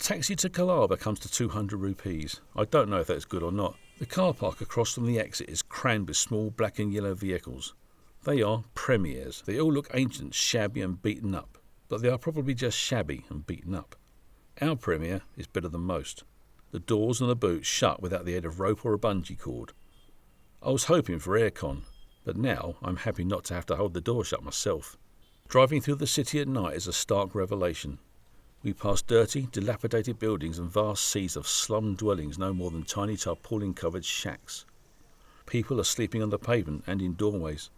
taxi to Colaba comes to 200 rupees. I don't know if that's good or not. The car park across from the exit is crammed with small black and yellow vehicles. They are premiers. They all look ancient, shabby and beaten up, but they are probably just shabby and beaten up. Our Premier is better than most. The doors and the boot shut without the aid of rope or a bungee cord. I was hoping for aircon, but now I'm happy not to have to hold the door shut myself. Driving through the city at night is a stark revelation. We pass dirty, dilapidated buildings and vast seas of slum dwellings no more than tiny tarpaulin-covered shacks. People are sleeping on the pavement and in doorways.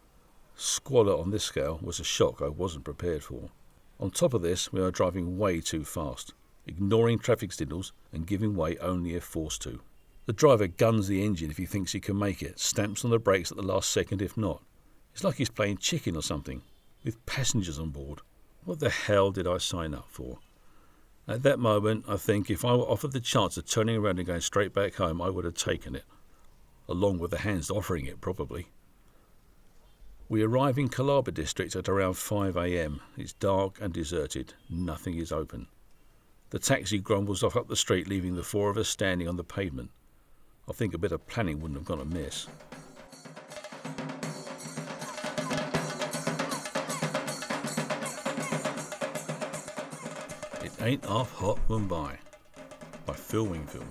Squalor on this scale was a shock I wasn't prepared for. On top of this, we are driving way too fast, ignoring traffic signals and giving way only if forced to. The driver guns the engine if he thinks he can make it, stamps on the brakes at the last second if not. It's like he's playing chicken or something, with passengers on board. What the hell did I sign up for? At that moment, I think if I were offered the chance of turning around and going straight back home, I would have taken it. Along with the hands offering it, probably. We arrive in Colaba district at around 5 a.m. It's dark and deserted. Nothing is open. The taxi grumbles off up the street, leaving the four of us standing on the pavement. I think a bit of planning wouldn't have gone amiss. It Ain't Half Hot Mumbai by Phil Wingfield.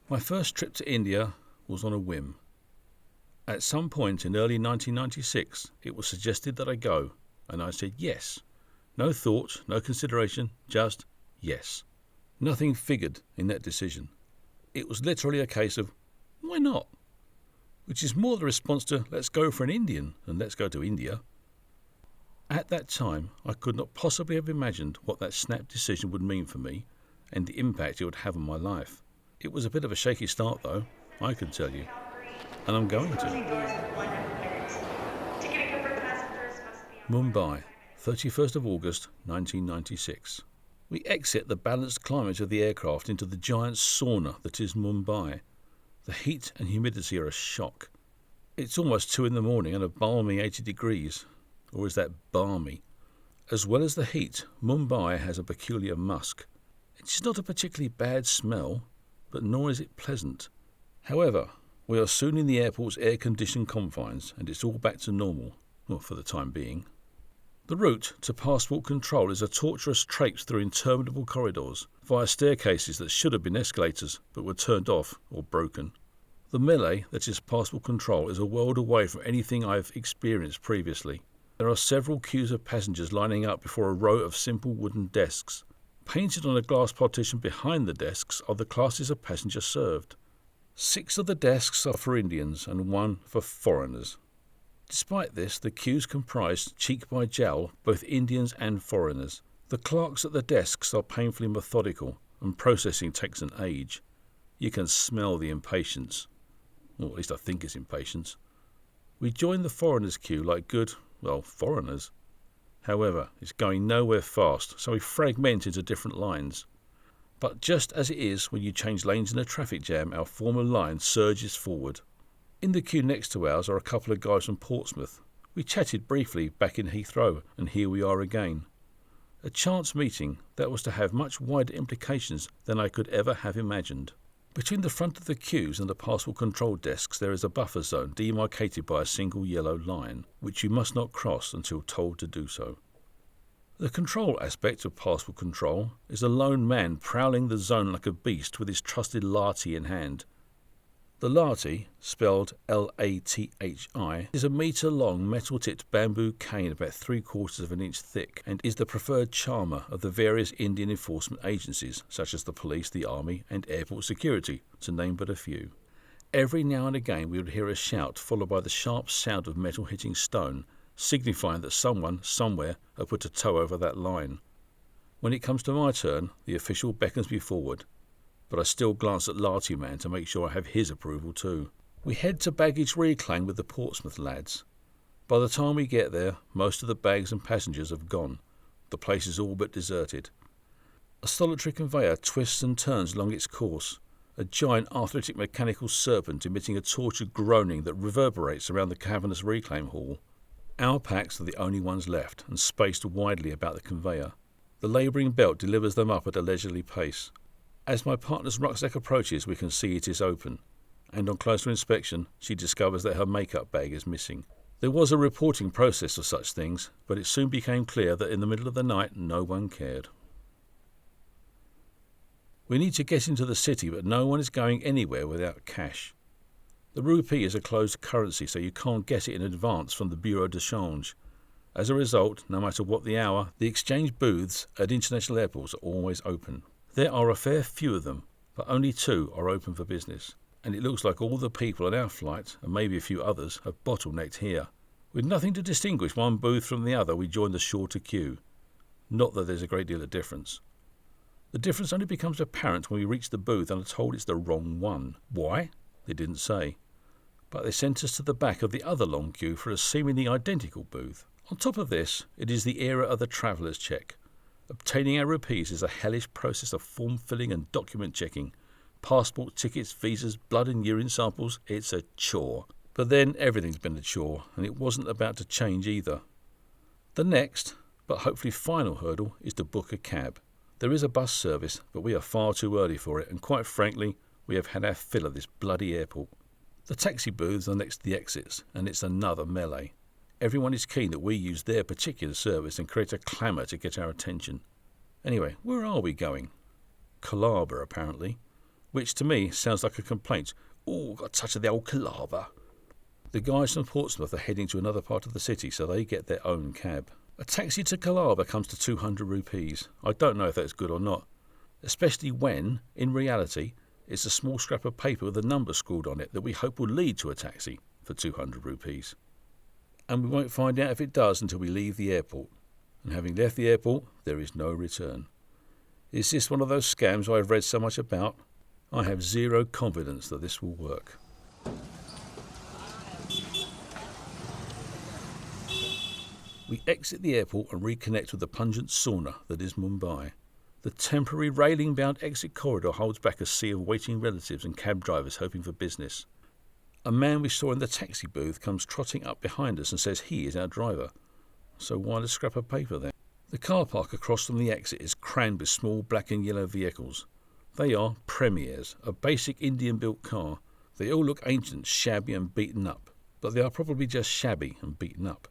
My first trip to India was on a whim. At some point in early 1996, it was suggested that I go, and I said yes. No thought, no consideration, just yes. Nothing figured in that decision. It was literally a case of, why not? Which is more the response to, let's go for an Indian than let's go to India. At that time, I could not possibly have imagined what that snap decision would mean for me and the impact it would have on my life. It was a bit of a shaky start though, I can tell you. And I'm going to. Mumbai, 31st of August 1996. We exit the balanced climate of the aircraft into the giant sauna that is Mumbai. The heat and humidity are a shock. It's almost 2 a.m. and a balmy 80 degrees. Or is that balmy? As well as the heat, Mumbai has a peculiar musk. It's not a particularly bad smell, but nor is it pleasant. However, we are soon in the airport's air-conditioned confines, and it's all back to normal, well, for the time being. The route to passport control is a tortuous traipse through interminable corridors, via staircases that should have been escalators, but were turned off or broken. The melee that is passport control is a world away from anything I've experienced previously. There are several queues of passengers lining up before a row of simple wooden desks. Painted on a glass partition behind the desks are the classes of passengers served. 6 of the desks are for Indians and 1 for foreigners. Despite this, the queues comprise, cheek by jowl, both Indians and foreigners. The clerks at the desks are painfully methodical, and processing takes an age. You can smell the impatience. Or at least I think it's impatience. We join the foreigners' queue like good, foreigners. However, it's going nowhere fast, so we fragment into different lines. But just as it is when you change lanes in a traffic jam, our former line surges forward. In the queue next to ours are a couple of guys from Portsmouth. We chatted briefly back in Heathrow, and here we are again. A chance meeting that was to have much wider implications than I could ever have imagined. Between the front of the queues and the passport control desks there is a buffer zone demarcated by a single yellow line, which you must not cross until told to do so. The control aspect of passport control is a lone man prowling the zone like a beast with his trusted lathi in hand. The lathi, spelled L-A-T-H-I, is a metre-long metal-tipped bamboo cane about 3/4 of an inch thick and is the preferred charmer of the various Indian enforcement agencies such as the police, the army and airport security, to name but a few. Every now and again we would hear a shout followed by the sharp sound of metal hitting stone, signifying that someone, somewhere, had put a toe over that line. When it comes to my turn, the official beckons me forward, but I still glance at Lathi Man to make sure I have his approval too. We head to baggage reclaim with the Portsmouth lads. By the time we get there, most of the bags and passengers have gone. The place is all but deserted. A solitary conveyor twists and turns along its course, a giant arthritic mechanical serpent emitting a tortured groaning that reverberates around the cavernous reclaim hall. Our packs are the only ones left and spaced widely about the conveyor. The labouring belt delivers them up at a leisurely pace. As my partner's rucksack approaches, we can see it is open, and on closer inspection, she discovers that her makeup bag is missing. There was a reporting process for such things, but it soon became clear that in the middle of the night, no one cared. We need to get into the city, but no one is going anywhere without cash. The rupee is a closed currency, so you can't get it in advance from the Bureau de Change. As a result, no matter what the hour, the exchange booths at international airports are always open. There are a fair few of them, but only 2 are open for business, and it looks like all the people on our flight, and maybe a few others, have bottlenecked here. With nothing to distinguish one booth from the other, we join the shorter queue. Not that there's a great deal of difference. The difference only becomes apparent when we reach the booth and are told it's the wrong one. Why? They didn't say. But they sent us to the back of the other long queue for a seemingly identical booth. On top of this, it is the era of the traveller's check. Obtaining our rupees is a hellish process of form filling and document checking. Passport, tickets, visas, blood and urine samples, it's a chore. But then everything's been a chore, and it wasn't about to change either. The next, but hopefully final hurdle, is to book a cab. There is a bus service, but we are far too early for it, and quite frankly, we have had our fill of this bloody airport. The taxi booths are next to the exits, and it's another melee. Everyone is keen that we use their particular service and create a clamour to get our attention. Anyway, where are we going? Calabar, apparently, which to me sounds like a complaint. Oh, got a touch of the old Calabar. The guys from Portsmouth are heading to another part of the city, so they get their own cab. A taxi to Calabar comes to 200 rupees. I don't know if that's good or not, especially when, in reality, it's a small scrap of paper with a number scrawled on it that we hope will lead to a taxi for 200 rupees. And we won't find out if it does until we leave the airport. And having left the airport, there is no return. Is this one of those scams I've read so much about? I have zero confidence that this will work. We exit the airport and reconnect with the pungent sauna that is Mumbai. The temporary railing-bound exit corridor holds back a sea of waiting relatives and cab drivers hoping for business. A man we saw in the taxi booth comes trotting up behind us and says he is our driver. So why the scrap of paper then? The car park across from the exit is crammed with small black and yellow vehicles. They are Premiers, a basic Indian-built car. They all look ancient, shabby and beaten up, but they are probably just shabby and beaten up.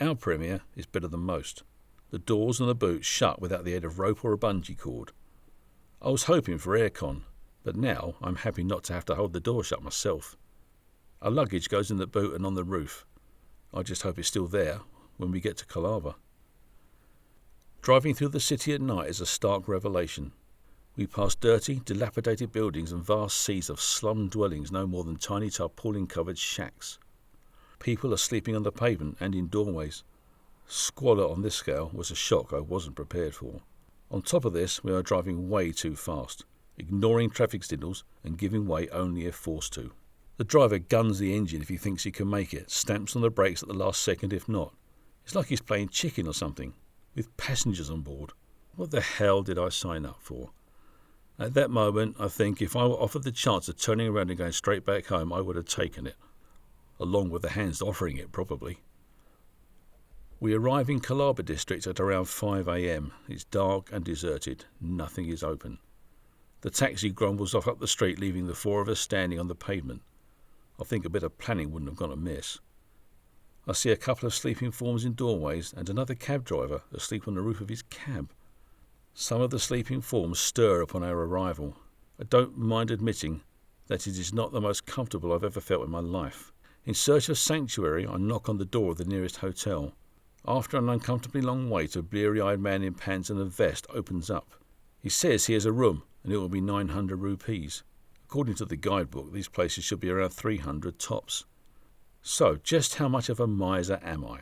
Our Premier is better than most. The doors and the boot shut without the aid of rope or a bungee cord. I was hoping for aircon, but now I'm happy not to have to hold the door shut myself. Our luggage goes in the boot and on the roof. I just hope it's still there when we get to Calabar. Driving through the city at night is a stark revelation. We pass dirty, dilapidated buildings and vast seas of slum dwellings no more than tiny tarpaulin-covered shacks. People are sleeping on the pavement and in doorways. Squalor on this scale was a shock I wasn't prepared for. On top of this, we are driving way too fast, ignoring traffic signals and giving way only if forced to. The driver guns the engine if he thinks he can make it, stamps on the brakes at the last second if not. It's like he's playing chicken or something, with passengers on board. What the hell did I sign up for? At that moment, I think if I were offered the chance of turning around and going straight back home, I would have taken it. Along with the hands offering it, probably. We arrive in Calabar district at around 5 a.m. It's dark and deserted. Nothing is open. The taxi grumbles off up the street, leaving the 4 of us standing on the pavement. I think a bit of planning wouldn't have gone amiss. I see a couple of sleeping forms in doorways and another cab driver asleep on the roof of his cab. Some of the sleeping forms stir upon our arrival. I don't mind admitting that it is not the most comfortable I've ever felt in my life. In search of sanctuary, I knock on the door of the nearest hotel. After an uncomfortably long wait, a bleary-eyed man in pants and a vest opens up. He says he has a room and it will be 900 rupees. According to the guidebook, these places should be around 300 tops. So, just how much of a miser am I?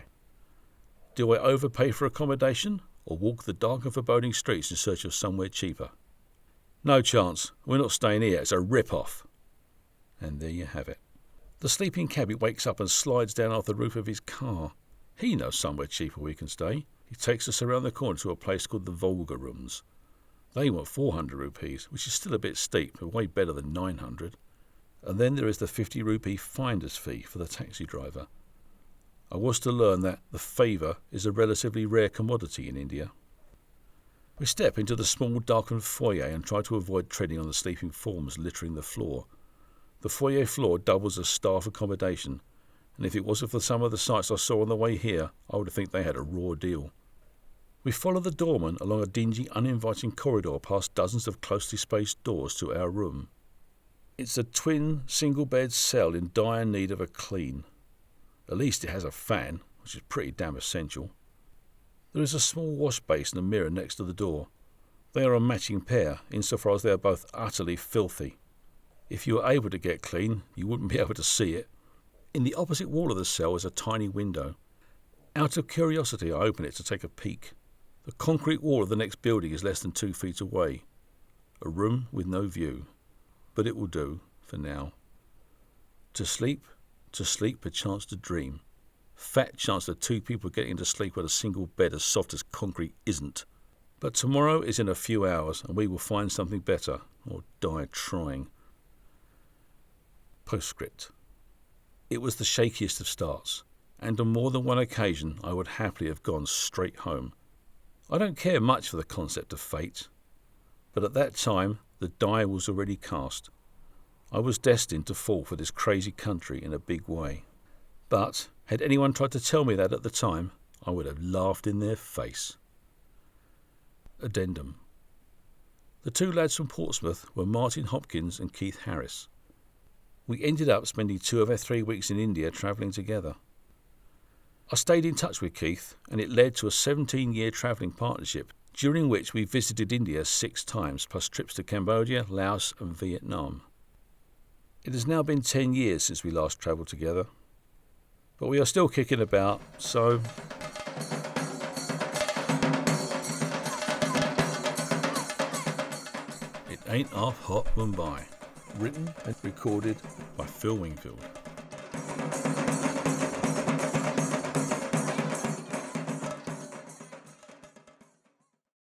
Do I overpay for accommodation, or walk the dark and foreboding streets in search of somewhere cheaper? No chance. We're not staying here. It's a rip-off. And there you have it. The sleeping cabbie wakes up and slides down off the roof of his car. He knows somewhere cheaper we can stay. He takes us around the corner to a place called the Volga Rooms. They want 400 rupees, which is still a bit steep, but way better than 900. And then there is the 50 rupee finder's fee for the taxi driver. I was to learn that the favour is a relatively rare commodity in India. We step into the small darkened foyer and try to avoid treading on the sleeping forms littering the floor. The foyer floor doubles as staff accommodation, and if it wasn't for some of the sights I saw on the way here, I would think they had a raw deal. We follow the doorman along a dingy, uninviting corridor past dozens of closely spaced doors to our room. It's a twin, single-bed cell in dire need of a clean. At least it has a fan, which is pretty damn essential. There is a small wash basin and mirror next to the door. They are a matching pair, insofar as they are both utterly filthy. If you were able to get clean, you wouldn't be able to see it. In the opposite wall of the cell is a tiny window. Out of curiosity, I open it to take a peek. The concrete wall of the next building is less than 2 feet away. A room with no view. But it will do, for now. To sleep, perchance to dream. Fat chance that 2 people getting to sleep on a single bed as soft as concrete isn't. But tomorrow is in a few hours, and we will find something better, or die trying. Postscript. It was the shakiest of starts, and on more than one occasion I would happily have gone straight home. I don't care much for the concept of fate, but at that time the die was already cast. I was destined to fall for this crazy country in a big way. But had anyone tried to tell me that at the time, I would have laughed in their face. Addendum. The 2 lads from Portsmouth were Martin Hopkins and Keith Harris. We ended up spending 2 of our 3 weeks in India travelling together. I stayed in touch with Keith, and it led to a 17-year travelling partnership, during which we visited India 6 times, plus trips to Cambodia, Laos and Vietnam. It has now been 10 years since we last travelled together, but we are still kicking about, so... It Ain't Half Hot Mumbai. Written and recorded by Phil Wingfield.